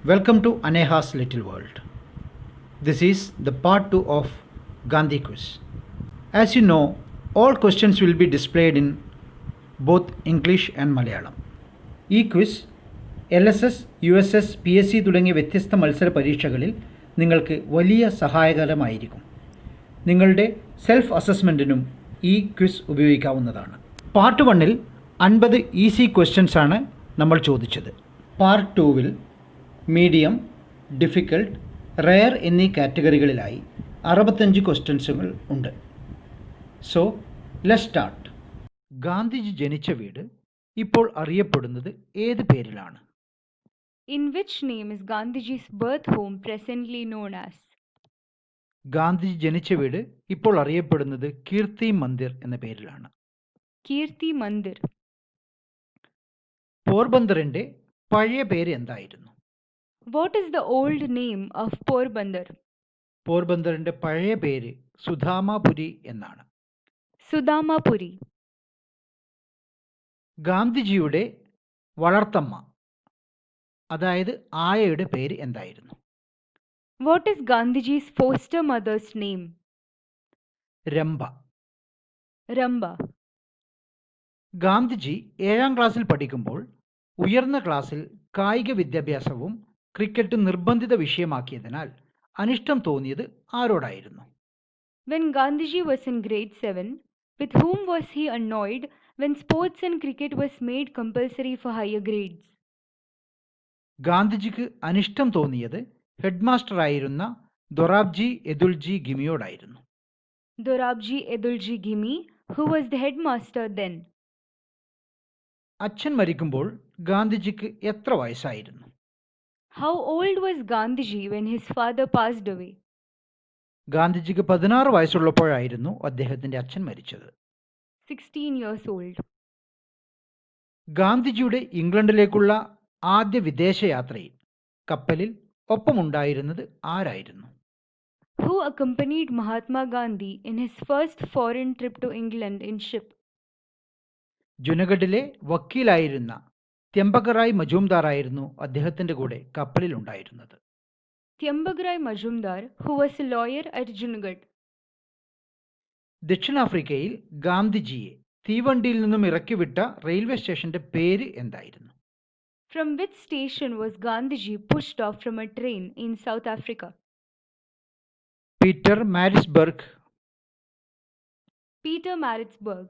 Welcome to Aneha's Little World. This is the part 2 of Gandhi quiz. As you know, all questions will be displayed in both English and Malayalam. ഈ quiz LSS, USS, PSC തുടങ്ങിയ വ്യത്യസ്ത മത്സര പരീക്ഷകളിൽ നിങ്ങൾക്ക് വലിയ സഹായകരമായിരിക്കും. നിങ്ങളുടെ self അസസ്മെൻറ്റിനും ഈ quiz ഉപയോഗിക്കാവുന്നതാണ്. പാർട്ട് 1-ൽ 50 ഈസി ക്വസ്റ്റ്യൻസ് ആണ് നമ്മൾ ചോദിച്ചത്. പാർട്ട് 2-വിൽ മീഡിയം, ഡിഫിക്കൽട്ട്, റെയർ എന്നീ കാറ്റഗറികളിലായി 65 ക്വസ്റ്റ്യൻസുകൾ ഉണ്ട്. So let's start. ഗാന്ധിജി ജനിച്ച വീട് ഇപ്പോൾ അറിയപ്പെടുന്നത് ഏത് പേരിലാണ്? In which name is Gandhiji's birth home presently known as? Gandhiji ജനിച്ച വീട് ഇപ്പോൾ അറിയപ്പെടുന്നത് കീർത്തി മന്ദിർ എന്ന പേരിലാണ്. Kirti Mandir. പോർബന്ദറിന്റെ പഴയ പേര് എന്തായിരുന്നു? What is the old name of Porbandar? പോർബന്ദറിന്റെ പഴയ പേര് സുധാമാപുരി എന്നാണ്. Sudamapuri. ഗാന്ധിജിയുടെ വളർത്തമ്മ, അതായത് ആയയുടെ പേര് എന്തായിരുന്നു? What is Gandhiji's foster mother's name? Rambha. Ramba. Gandhiji 7ാം ക്ലാസ്സിൽ പഠിക്കുമ്പോൾ ഉയർന്ന ക്ലാസ്സിൽ കായിക വിദ്യാഭ്യാസവും ക്രിക്കറ്റും നിർബന്ധിത വിഷയമാക്കിയതിനാൽ അനിഷ്ടം തോന്നിയത് ആരോടായിരുന്നു? When Gandhiji was in grade 7, with whom was he annoyed when sports and cricket was made compulsory for higher grades? ഗാന്ധിജിക്ക് അനിഷ്ടം തോന്നിയത് ഹെഡ്മാസ്റ്ററായിരുന്ന Dorabji എദുൽജി ഗിമിയോടായിരുന്നു. Dorabji Edulji Gimi, who was the headmaster then. അച്ഛൻ മരിക്കുമ്പോൾ ഗാന്ധിജിക്ക് എത്ര വയസ്സായിരുന്നു? How old was Gandhiji when his father passed away? ഗാന്ധിജിക്ക് 16 വയസ്സുള്ളപ്പോഴായിരുന്നു അദ്ദേഹത്തിന്റെ അച്ഛൻ മരിച്ചത്. 16 years old. ഗാന്ധിജിയുടെ ഇംഗ്ലണ്ടിലേക്കുള്ള ആദ്യ വിദേശയാത്രയിൽ കപ്പലിൽ ഒപ്പമുണ്ടായിരുന്നത് ആരായിരുന്നു? Who accompanied Mahatma Gandhi in his first foreign trip to England in ship? ജുനഗഡിലെ വക്കീലായിരുന്ന ത്യംബകറായ് മജൂംദാറായിരുന്നു അദ്ദേഹത്തിന്റെ കൂടെ കപ്പലിൽ ഉണ്ടായിരുന്നത്. Tyambagrai Majumdar, who was a lawyer at Junagadh. ദക്ഷിണാഫ്രിക്കയിൽ ഗാന്ധിജിയെ തീവണ്ടിയിൽ നിന്നും ഇറക്കിവിട്ട റെയിൽവേ സ്റ്റേഷന്റെ പേര് എന്തായിരുന്നു? From which station was Gandhiji pushed off from a train in South Africa? Peter Maritzburg. Peter Maritzburg.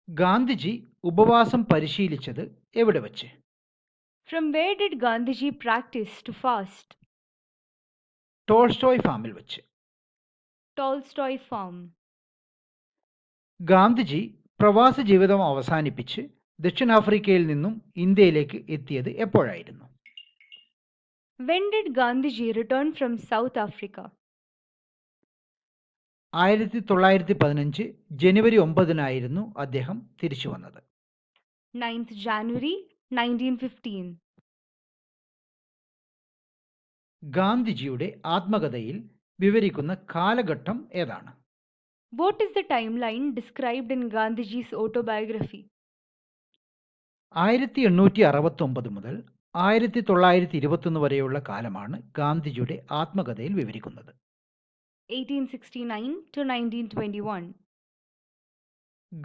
Gandhiji ഉപവാസം പരിശീലിച്ചത് എവിടെ വച്ച്? From where did Gandhiji practice to fast? Tolstoy ഫാമിൽ വച്ച്. Tolstoy Farm. ഗാന്ധിജി പ്രവാസ ജീവിതം അവസാനിപ്പിച്ച് ദക്ഷിണാഫ്രിക്കയിൽ നിന്നും ഇന്ത്യയിലേക്ക് എത്തിയത് എപ്പോഴായിരുന്നു? When did Gandhiji return from South Africa? 1915 ജനുവരി 9-നായിരുന്നു അദ്ദേഹം തിരിച്ചു വന്നത്. 9th January 1915. ഗാന്ധിജിയുടെ ആത്മകഥയിൽ വിവരിക്കുന്ന കാലഘട്ടം ഏതാണ്? What is the timeline described in Gandhiji's autobiography? 1869 മുതൽ 1921 വരെയുള്ള കാലമാണ് ഗാന്ധിജിയുടെ ആത്മകഥയിൽ വിവരിക്കുന്നത്. 1869 to 1921.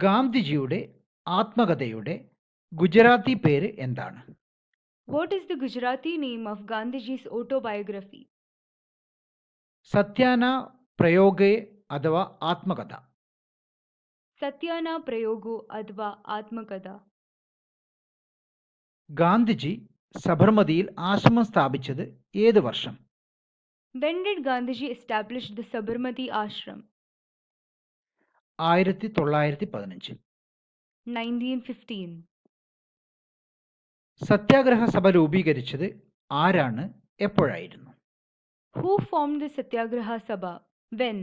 ഗാന്ധിജിയുടെ ആത്മകഥയുടെ ഗുജറാത്തി പേര് എന്താണ്? What is the Gujarati name of Gandhiji's autobiography? സത്യാന പ്രയോഗേ അഥവാ ആത്മകഥ. Satyana Prayogo Adva Atmakatha. Gandhiji സബർമതിയിൽ ആശ്രമം സ്ഥാപിച്ചത് ഏത് വർഷം? When did Gandhiji establish the Sabarmati Ashram? 1915. 1915. സത്യാഗ്രഹ സഭ രൂപീകരിച്ചത് ആരാണ്, എപ്പോഴായിരുന്നു? Who formed the Satyagraha Sabha? When?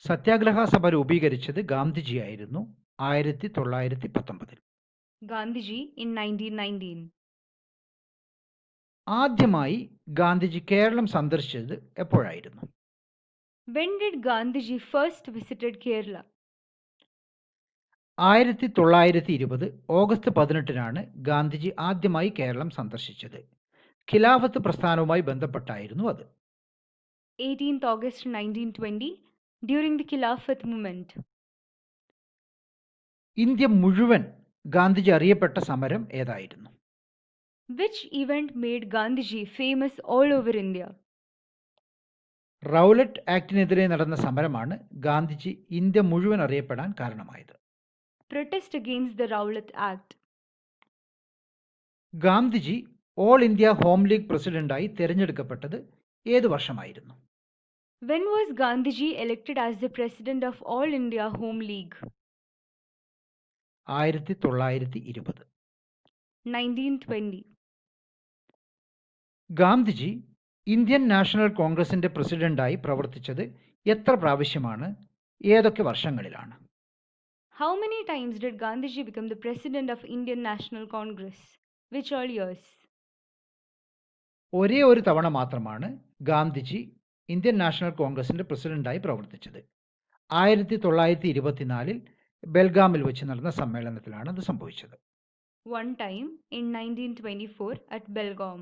സത്യാഗ്രഹ സഭ രൂപീകരിച്ചത് ഗാന്ധിജിയായിരുന്നു 1919. Gandhiji in 1919. ആദ്യമായി ഗാന്ധിജി കേരളം സന്ദർശിച്ചത് എപ്പോഴായിരുന്നു? When did Gandhiji first visited Kerala? 1920 August 18-നാണ് ഗാന്ധിജി ആദ്യമായി കേരളം സന്ദർശിച്ചത്. ഖിലാഫത്ത് പ്രസ്ഥാനവുമായി ബന്ധപ്പെട്ടായിരുന്നു അത്. 18th August 1920, during the Khilafat movement. India മുഴുവൻ ഗാന്ധിജി അറിയപ്പെട്ട സമരം ഏതായിരുന്നു? Which event made Gandhiji famous all over India? Rowlatt ആക്ടിനെതിരെ നടന്ന സമരമാണ് ഗാന്ധിജി ഇന്ത്യ മുഴുവൻ അറിയപ്പെടാൻ കാരണമായത്. Protest against the Rowlatt Act. Gandhiji all India home league പ്രസിഡന്റായി തിരഞ്ഞെടുക്കപ്പെട്ടത് ഏത് വർഷമായിരുന്നു? When was Gandhiji elected as the president of All India Home League? 1920. 1920. Gandhiji Indian national കോൺഗ്രസിന്റെ പ്രസിഡന്റായി പ്രവർത്തിച്ചത് എത്ര പ്രാവശ്യമാണ്? ഏതൊക്കെ വർഷങ്ങളിലാണ്? How many times did Gandhiji become the president of Indian National Congress? Which all years? ഒരേ ഒരു തവണ മാത്രമാണ് ഗാന്ധിജി ഇന്ത്യൻ നാഷണൽ കോൺഗ്രസിന്റെ പ്രസിഡന്റായി പ്രവർത്തിച്ചത്. 1924 ബെൽഗാമിൽ വെച്ച് നടന്ന സമ്മേളനത്തിലാണ് അത് സംഭവിച്ചത്. One time in 1924 at Belgaum.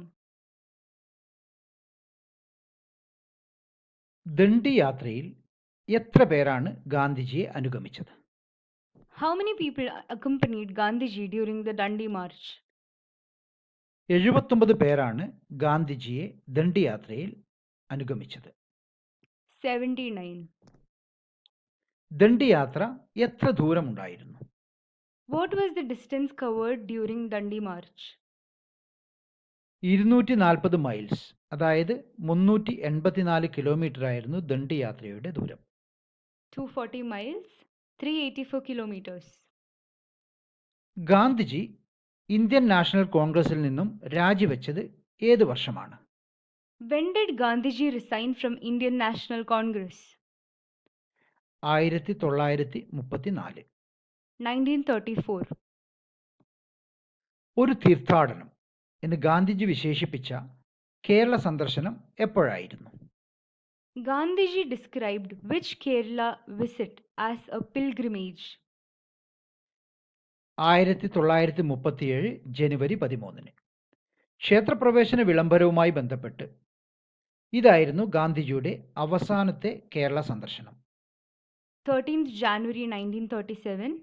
Dandi യാത്രയിൽ എത്ര പേരാണ് ഗാന്ധിജിയെ അനുഗമിച്ചത്? How many people accompanied Gandhiji during the Dandi March? 79 പേരാണ് ഗാന്ധിജിയെ ദണ്ഡി യാത്രയിൽ അനുഗമിച്ചത്. 79. ദണ്ഡി യാത്ര എത്ര ദൂരമുണ്ടായിരുന്നു? What was the distance covered during Dandi March? 240 miles, അതായത് 384 കിലോമീറ്റർ ആയിരുന്നു ദണ്ഡി യാത്രയുടെ ദൂരം. 240 miles, 384 kilometers. Gandhiji Indian national കോൺഗ്രസിൽ നിന്നും രാജിവെച്ചത് ഏത് വർഷമാണ്? When did Gandhiji resign from Indian National Congress? 1934. 1934. ഒരു തീർത്ഥാടനം എന്ന് ഗാന്ധിജി വിശേഷിപ്പിച്ച കേരള സന്ദർശനം എപ്പോഴായിരുന്നു? Gandhiji described which Kerala visit as a pilgrimage? 1937 ജനുവരി 13. ക്ഷേത്രപ്രവേശന വിളംബരവുമായി ബന്ധപ്പെട്ട് ഇതായിരുന്നു ഗാന്ധിജിയുടെ അവസാനത്തെ കേരള സന്ദർശനം. 13th January 1937,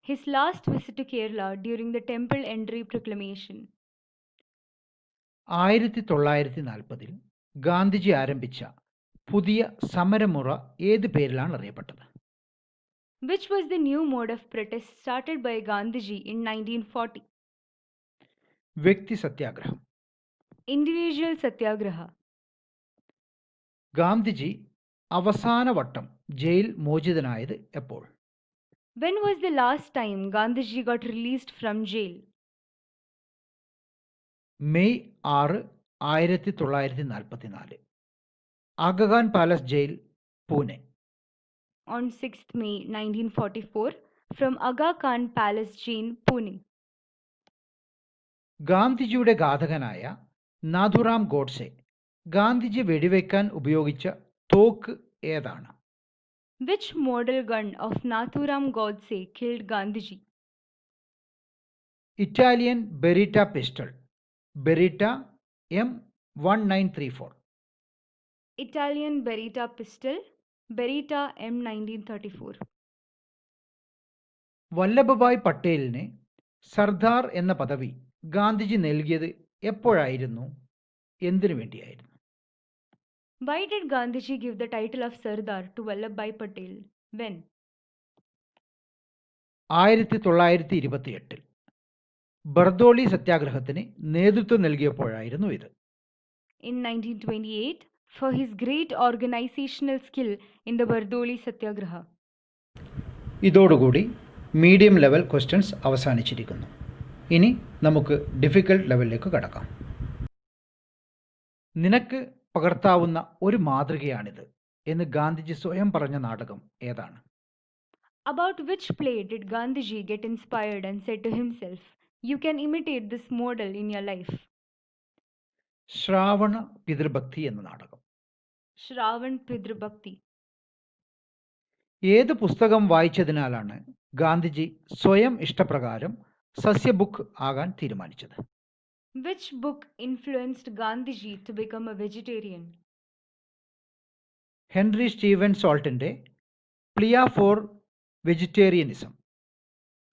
his last visit to Kerala during the temple entry proclamation. 1940 Gandhiji ആരംഭിച്ച പുതിയ സമരമുറ ഏത് പേരിലാണ് അറിയപ്പെട്ടത്? Which was the new mode of protest started by Gandhiji in 1940? വ്യക്തി സത്യാഗ്രഹം. Individual Satyagraha. ഗാന്ധിജി അവസാന വട്ടം ജയിൽ മോചിതനായത് എപ്പോൾ? When was the last time Gandhiji got released from jail? May 6, 1944. Aga Khan palace jail, Pune. On 6th May 1944 from Aga Khan Palace Jail, Pune. ഗാന്ധിജിയുടെ ഘാതകനായ നാഥുറാം ഗോഡ്സെ ഗാന്ധിജി വെടിവെക്കാൻ ഉപയോഗിച്ച തോക്ക് ഏതാണ്? Which model gun of Nathuram Godse killed Gandhiji? Italian Beretta pistol, Beretta M1934. Italian Beretta pistol, Beretta M1934. Vallabhbhai പട്ടേലിന് സർദാർ എന്ന പദവി ഗാന്ധിജി നൽകിയത് എപ്പോഴായിരുന്നു? എന്തിനു വേണ്ടിയായിരുന്നു? Why did Gandhiji give the title of Sardar to Vallabhbhai Patel? When? 1928 Bardoli സത്യാഗ്രഹത്തിന് നേതൃത്വം നൽകിയപ്പോഴായിരുന്നു ഇത്. In 1928 for his great organizational skill in the Bardoli Satyagraha. ഇതോടുകൂടി medium level questions അവസാനിച്ചിരിക്കുന്നു. ഇനി നമുക്ക് ഡിഫിക്കൽട്ട് ലെവലിലേക്ക് കടക്കാം. നിനക്ക് പകർത്താവുന്ന ഒരു മാതൃകയാണിത് എന്ന് ഗാന്ധിജി സ്വയം പറഞ്ഞ നാടകം ഏതാണ്? About which play did Gandhiji get inspired and said to himself, "You can imitate this model in your life"? ശ്രാവണ പിതൃഭക്തി എന്ന നാടകം. Shravan Pidrabhakti. ഏത് പുസ്തകം വായിച്ചതിനാലാണ് ഗാന്ധിജി സ്വയം ഇഷ്ടപ്രകാരം സസ്യബുക്ക് ആകാൻ തീരുമാനിച്ചത്? Which book influenced Gandhiji to become a vegetarian? Henry Steven സോൾട്ടിൻ്റെ plea for vegetarianism.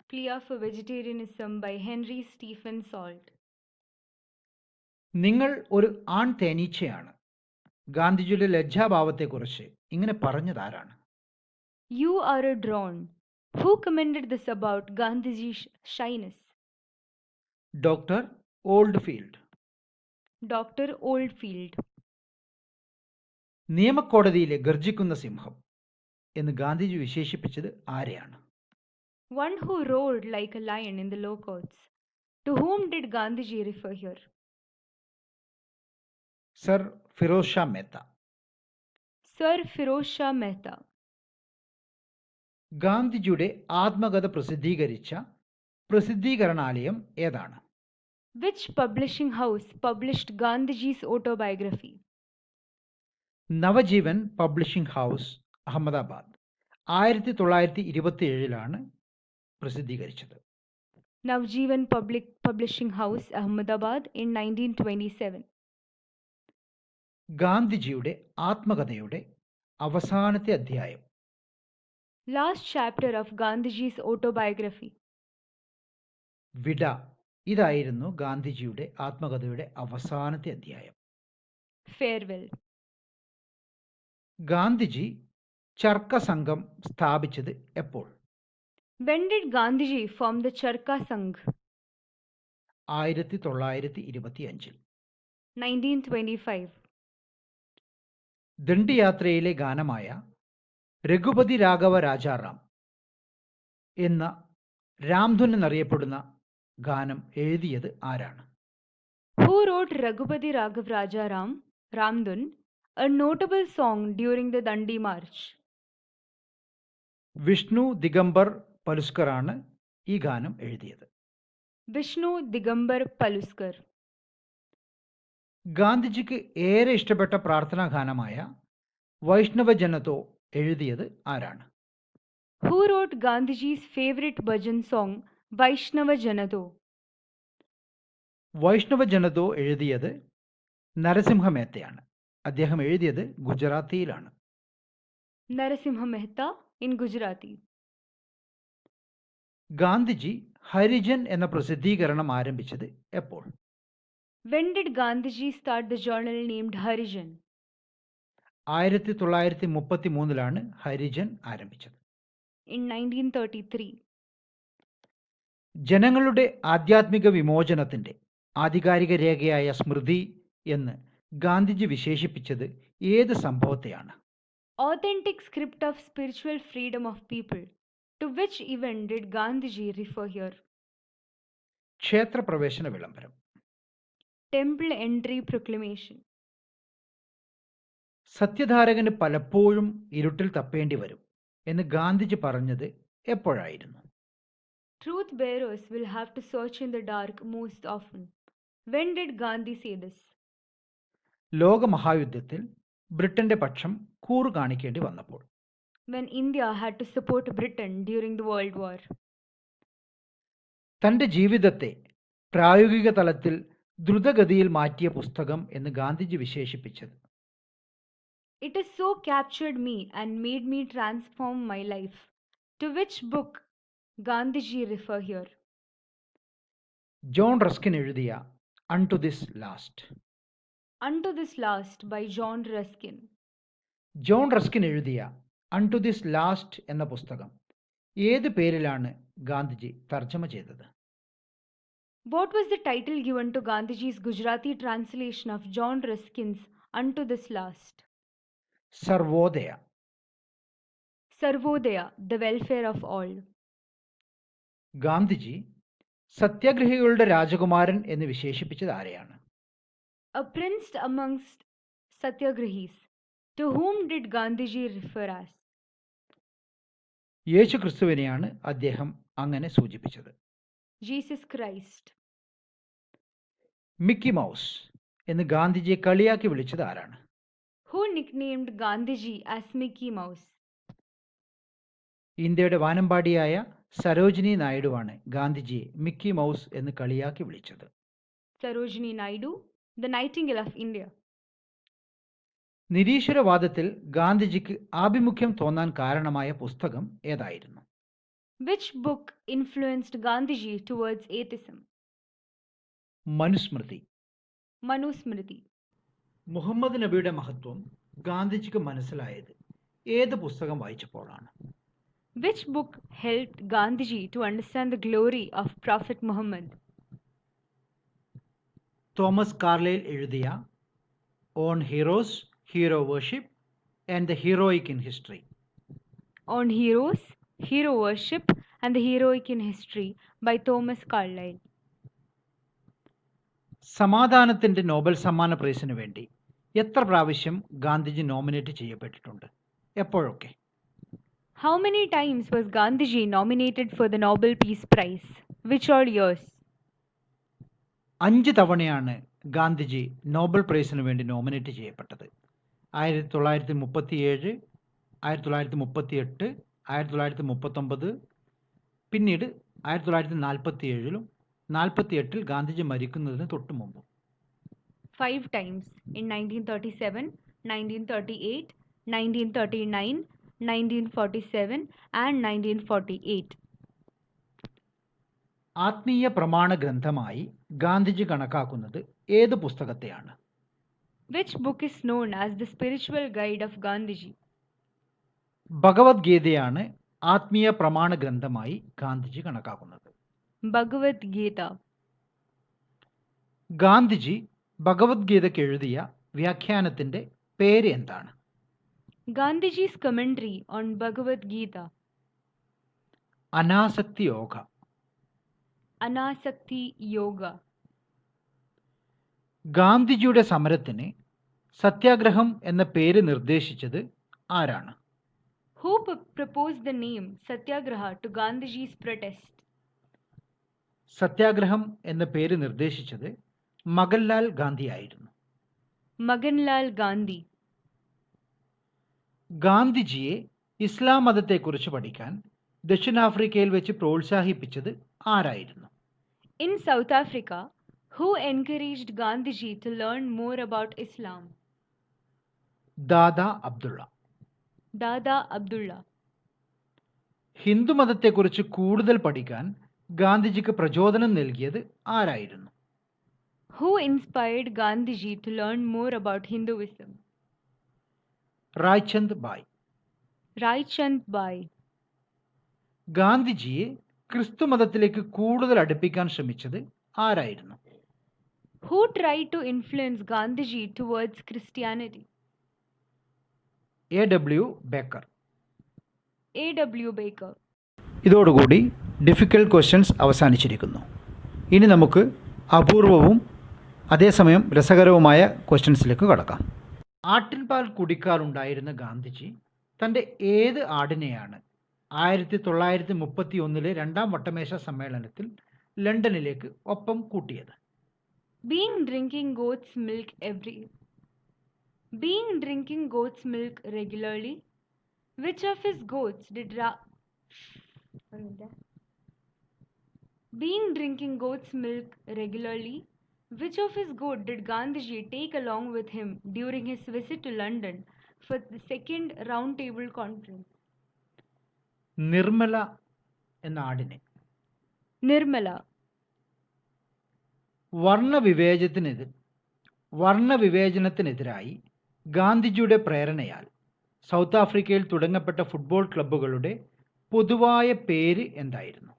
Plea for Vegetarianism by Henry Stephen Salt. നിങ്ങൾ ഒരു ആൺ തേനീച്ചയാണ്. ഗാന്ധിജിയുടെ ലജ്ജാഭാവത്തെക്കുറിച്ച് ഇങ്ങനെ പറഞ്ഞതാരാണ്? You are a drone. Who commended this about Gandhiji's shyness? Doctor Oldfield. Dr. Oldfield. നിയമക്കോടതിയിലെ ഗർജിക്കുന്ന സിംഹം എന്ന് ഗാന്ധിജി വിശേഷിപ്പിച്ചത് ആരെയാണ്? One who roared like a lion in the law courts. To whom did Gandhiji refer here? Sir Firoz Shah Mehta. Sir Firoz Shah Mehta. ഗാന്ധിജിയുടെ ആത്മകഥ പ്രസിദ്ധീകരിച്ച പ്രസിദ്ധീകരണാലയം ഏതാണ്? Which publishing house published Gandhiji's autobiography? Navajeevan publishing house, Ahmedabad. 1927 പ്രസിദ്ധീകരിച്ചത്. Navjeevan Publishing House, Ahmedabad in 1927. ഗാന്ധിജിയുടെ ആത്മകഥയുടെ അവസാനത്തെ അധ്യായം. Last chapter of Gandhiji's autobiography. വിട. ഇതായിരുന്നു ഗാന്ധിജിയുടെ ആത്മകഥയുടെ അവസാനത്തെ അധ്യായം. Farewell. ഗാന്ധിജി ചർക്ക സംഘം സ്ഥാപിച്ചത് എപ്പോൾ? When did Gandhiji form the Charka Sangh? 1925. 1925. ദണ്ഡിയാത്രയിലെ ഗാനമായ Raghupati Raghava Rajaram എന്ന രാംധുൻ എന്നറിയപ്പെടുന്ന ഗാനം എഴുതിയത് ആരാണ്? Who wrote Raghupati Raghav Raja Ram, Ramdun, a notable song during the Dandi March? Vishnu Digambar പലുസ്കറാണ് ഈ ഗാനം എഴുതിയത്. Vishnu Digambar Paluskar. ഗാന്ധിജിക്ക് ഏറെ ഇഷ്ടപ്പെട്ട പ്രാർത്ഥനാ ഗാനമായ വൈഷ്ണവ ജനതോ എഴുതിയത് ആരാണ്? Who wrote Gandhiji's favorite bhajan song, Vaishnava Janado? വൈഷ്ണവ ജനതോ എഴുതിയത് നരസിംഹ മേത്തയാണ്. അദ്ദേഹം എഴുതിയത് ഗുജറാത്തിയിലാണ്. Narasimha Mehta in Gujarati. Gandhiji Harijan എന്ന പ്രസിദ്ധീകരണം ആരംഭിച്ചത് എപ്പോൾ? When did Gandhiji start the journal named Harijan? 1933 Harijan ആരംഭിച്ചത്. In 1933. ജനങ്ങളുടെ ആധ്യാത്മിക വിമോചനത്തിൻ്റെ ആധികാരിക രേഖയായ സ്മൃതി എന്ന് ഗാന്ധിജി വിശേഷിപ്പിച്ചത് ഏത് സംഭവത്തെയാണ്? Authentic script of spiritual freedom of people. To which event did Gandhiji refer here? ക്ഷേത്രപ്രവേശന വിളംബരം. Temple entry proclamation. സത്യധാരകന് പലപ്പോഴും ഇരുട്ടിൽ തപ്പേണ്ടി വരും എന്ന് ഗാന്ധിജി പറഞ്ഞത് എപ്പോഴായിരുന്നു? Truth bearers will have to search in the dark most often. When did Gandhi say this? ലോകമഹായുദ്ധത്തിൽ ബ്രിട്ടന്റെ പക്ഷം കൂറു കാണിക്കേണ്ടി വന്നപ്പോൾ. When India had to support Britain during the World War. തൻ്റെ ജീവിതത്തെ പ്രായോഗിക തലത്തിൽ ദ്രുതഗതിയിൽ മാറ്റിയ പുസ്തകം എന്ന് ഗാന്ധിജി വിശേഷിപ്പിച്ചത്? It has so captured me and made me transform my life. To which book Gandhiji refer here? John Ruskin എഴുതിയ unto this last. Unto This Last by John Ruskin. John Ruskin എഴുതിയ അൺടു ദിസ് ലാസ്റ്റ് എന്ന പുസ്തകം ഏത് പേരിലാണ് ഗാന്ധിജി തർജ്ജമ ചെയ്തത്? What was the title given to Gandhiji's Gujarati translation of John Ruskin's Unto This Last? Sarvodaya. Sarvodaya, The Welfare of All. Gandhiji സത്യാഗ്രഹികളുടെ രാജകുമാരൻ എന്ന് വിശേഷിപ്പിച്ചത് ആരെയാണ്? A prince amongst Satyagrahis. To whom did Gandhiji refer as? യേശു ക്രിസ്തുവിനെയാണ് അദ്ദേഹം അങ്ങനെ സൂചിപ്പിച്ചത്. Jesus Christ. മിക്കി മൗസ് എന്ന് ഗാന്ധിജിയെ കളിയാക്കി വിളിച്ചത് ആരാണ്? Who nicknamed Gandhiji as Mickey Mouse? ഇന്ത്യയുടെ വാനമ്പാടിയായ സരോജിനി നായിഡുവാണ് ഗാന്ധിജിയെ മിക്കി മൗസ് എന്ന് കളിയാക്കി വിളിച്ചത്. Sarojini Naidu, the Nightingale of India. നിരീശ്വരവാദത്തിൽ ഗാന്ധിജിക്ക് ആഭിമുഖ്യം തോന്നാൻ കാരണമായ പുസ്തകം ഏതായിരുന്നു? Which book influenced Gandhiji towards atheism? Manusmriti. Manusmriti. Muhammad നബിയുടെ മഹത്വം ഗാന്ധിജിക്ക് മനസ്സിലായത് ഏത് പുസ്തകം വായിച്ചപ്പോഴാണ്? Which book helped Gandhiji to understand the glory of Prophet Muhammad? Thomas Carlyle എഴുതിയ on heroes, hero worship and the heroic in history. On Heroes, Hero Worship and the Heroic in History by Thomas Carlyle. സമാധാനത്തിന്റെ Nobel സമ്മാന പ്രൈസിന് വേണ്ടി എത്ര പ്രാവശ്യം Gandhiji nominate ചെയ്യപ്പെട്ടിട്ടുണ്ട്? എപ്പോഴൊക്കെ? How many times was Gandhiji nominated for the Nobel Peace Prize? Which all years? 5 തവണയാണ് Gandhiji Nobel പ്രൈസിന് വേണ്ടി നോമിനേറ്റ് ചെയ്യപ്പെട്ടത്. 1937, 1938, 1939, പിന്നീട് 1947-ലും 48-ൽ ഗാന്ധിജി മരിക്കുന്നതിന് തൊട്ടു മുമ്പും. 5 times in 1937, 1938, 1939, 1947 and 1948. ആത്മീയ പ്രമാണ ഗ്രന്ഥമായി ഗാന്ധിജി കണക്കാക്കുന്നത് ഏത് പുസ്തകത്തെയാണ്? Which book is known as the spiritual guide of Gandhiji? ഭഗവത്ഗീതയാണ് ആത്മീയ പ്രമാണ ഗ്രന്ഥമായി ഗാന്ധിജി കണക്കാക്കുന്നത്. Bhagavad Gita. ഗാന്ധിജി ഭഗവത്ഗീതയ്ക്ക് എഴുതിയ വ്യാഖ്യാനത്തിന്റെ പേര് എന്താണ്? Gandhiji's commentary on Bhagavad Gita. Anasakti yoga. Anasakti Yoga. ഗാന്ധിജിയുടെ സമരത്തിന് സത്യാഗ്രഹം എന്ന പേര് നിർദ്ദേശിച്ചത് ആരാണ്? Who proposed the name Satyagraha to Gandhiji's protest? സത്യാഗ്രഹം എന്ന പേര് നിർദ്ദേശിച്ചത് മകൻലാൽ ഗാന്ധി ആയിരുന്നു. Maganlal Gandhi. ഗാന്ധിജിയെ ഇസ്ലാം മതത്തെക്കുറിച്ച് പഠിക്കാൻ ദക്ഷിണാഫ്രിക്കയിൽ വെച്ച് പ്രോത്സാഹിപ്പിച്ചത് ആരായിരുന്നു? In South Africa, who encouraged Gandhiji to learn more about Islam? Dada Abdulla. Dada Abdullah. Hindu മതത്തെക്കുറിച്ച് കൂടുതൽ പഠിക്കാൻ ഗാന്ധിജിക്ക് പ്രചോദനം നൽകിയത് ആരായിരുന്നു? Who inspired Gandhiji to learn more about Hinduism? Raichand Bhai. Rai Chand Bai. ഗാന്ധിജിയെ ക്രിസ്തു മതത്തിലേക്ക് കൂടുതൽ അടുപ്പിക്കാൻ ശ്രമിച്ചത് ആരായിരുന്നു? Who tried to influence Gandhiji towards Christianity? A.W. Baker. A.W. Baker. ഇതോടുകൂടി ഡിഫിക്കൽട്ട് ക്വസ്റ്റ്യൻസ് അവസാനിച്ചിരിക്കുന്നു. ഇനി നമുക്ക് അപൂർവവും അതേസമയം രസകരവുമായ ക്വസ്റ്റ്യൻസിലേക്ക് കടക്കാം. ആട്ടിൻപാൽ കുടിക്കാറുണ്ടായിരുന്ന ഗാന്ധിജി തൻ്റെ ഏത് ആടിനെയാണ് 1931 രണ്ടാം വട്ടമേശ സമ്മേളനത്തിൽ ലണ്ടനിലേക്ക് ഒപ്പം കൂട്ടിയത്? Being drinking goat's milk regularly, which of his goats did Being drinking goat's milk regularly, which of his goat did Gandhiji take along with him during his visit to London for the second round table conference? Nirmala എന്ന ആടിനെ. Nirmala. വർണ്ണവിവേചനത്തിനെതിരായി ഗാന്ധിജിയുടെ പ്രേരണയാൽ south ആഫ്രിക്കയിൽ തുടങ്ങപ്പെട്ട football ക്ലബ്ബുകളുടെ പൊതുവായ പേര് എന്തായിരുന്നു?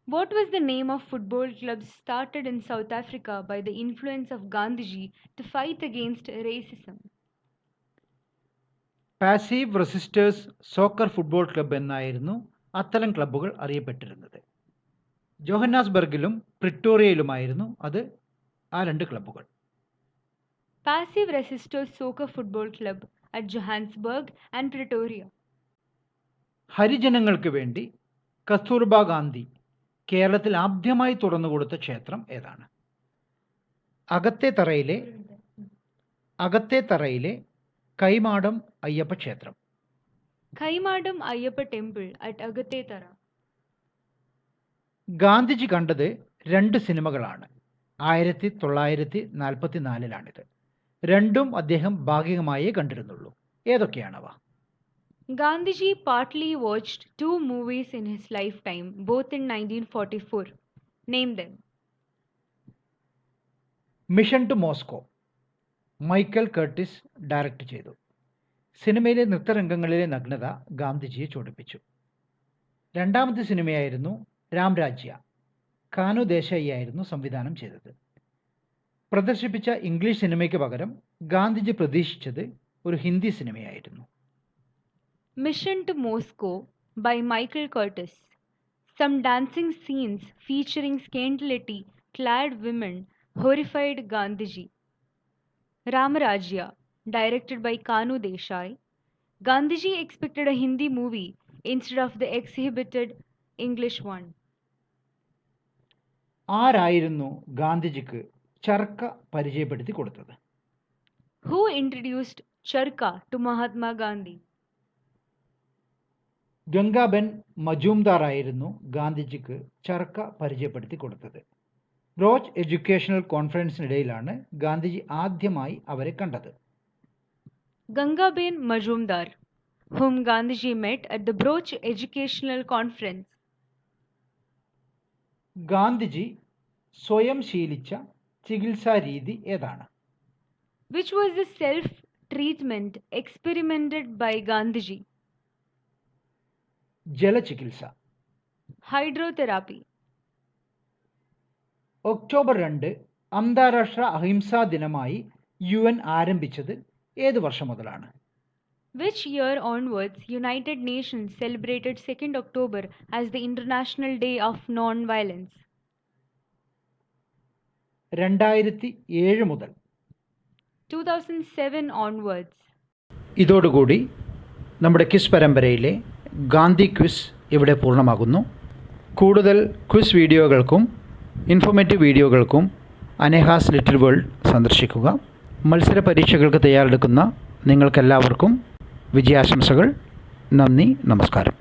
What was the name of football clubs started in South Africa by the influence of Gandhiji to fight against racism? Passive resistors soccer football club എന്നായിരുന്നു അത്തരം ക്ലബ്ബുകൾ അറിയപ്പെട്ടിരുന്നത്. ജോഹന്നാസ്ബർഗിലും പ്രിറ്റോറിയയിലുമായിരുന്നു ആ 2 ക്ലബ്ബുകൾ. Passive Resistors Soccer Football Club at Johannesburg and Pretoria. ഹരിജനങ്ങൾക്ക് വേണ്ടി കസ്തൂർബ ഗാന്ധി കേരളത്തിൽ ആദ്യമായി തുറന്നുകൊടുത്ത ക്ഷേത്രം ഏതാണ്? അകത്തെ തറയിലെ കൈമാടം അയ്യപ്പ ക്ഷേത്രം. Kaimadam Ayyappa Temple at Agatte Tara. Gandhiji കണ്ടത് 2 സിനിമകളാണ്. 1944-ലാണിത്. രണ്ടും അദ്ദേഹം ഭാഗികമായേ കണ്ടിരുന്നുള്ളൂ. ഏതൊക്കെയാണവ? Gandhiji partly watched two movies in his lifetime, both in 1944. Name them. Mission to Moscow Michael Curtiz direct ചെയ്തു. സിനിമയിലെ നൃത്തരംഗങ്ങളിലെ നഗ്നത ഗാന്ധിജിയെ ചൊടിപ്പിച്ചു. രണ്ടാമത്തെ സിനിമയായിരുന്നു രാംരാജ്യ. കാനു ദേശായി ആയിരുന്നു സംവിധാനം ചെയ്തത്. പ്രദർശിപ്പിച്ച ഇംഗ്ലീഷ് സിനിമയ്ക്ക് പകരം ഗാന്ധിജി പ്രതീക്ഷിച്ചത് ഒരു ഹിന്ദി സിനിമയായിരുന്നു. Mission to Moscow by Michael Curtis. Some dancing scenes featuring scantily clad women horrified Gandhiji. Ramarajya, directed by Kanu Desai. Gandhiji expected a Hindi movie instead of the exhibited English one. ആരായിരുന്നു ഗാന്ധിജിക്ക് ചർക്ക പരിചയപ്പെടുത്തി കൊടുത്തത്? Who introduced Charka to Mahatma Gandhi? ഗംഗാബെൻ Majumdar ആയിരുന്നു ഗാന്ധിജിക്ക് ചർക്ക പരിചയപ്പെടുത്തി കൊടുത്തത്. Broach educational കോൺഫറൻസിനിടയിലാണ് Gandhiji ആദ്യമായി അവരെ കണ്ടത്. Gangaben Majumdar, whom Gandhiji met at the Broch Educational Conference. Gandhiji സ്വയം ശീലിച്ച ചികിത്സാ രീതി ഏതാണ്? Which was the self-treatment experimented by Gandhiji? ജലചികിത്സ. Hydrotherapy. October 2 അന്താരാഷ്ട്ര അഹിംസാ ദിനമായി UN ആരംഭിച്ചത് ഏത് വർഷം മുതലാണ്? Which year onwards United Nations celebrated 2nd October as the International Day of Non-Violence? 2007 മുതൽ. 2007 onwards. ഇതോടുകൂടി നമ്മുടെ ക്വിസ് പരമ്പരയിലെ ഗാന്ധി ക്വിസ് ഇവിടെ പൂർണ്ണമാകുന്നു. കൂടുതൽ ക്വിസ് വീഡിയോകൾക്കും ഇൻഫോർമേറ്റീവ് വീഡിയോകൾക്കും അനേഹാസ് ലിറ്റിൽ വേൾഡ് സന്ദർശിക്കുക. മത്സര പരീക്ഷകൾക്ക് തയ്യാറെടുക്കുന്ന നിങ്ങൾക്കെല്ലാവർക്കും വിജയാശംസകൾ. നന്ദി, നമസ്കാരം.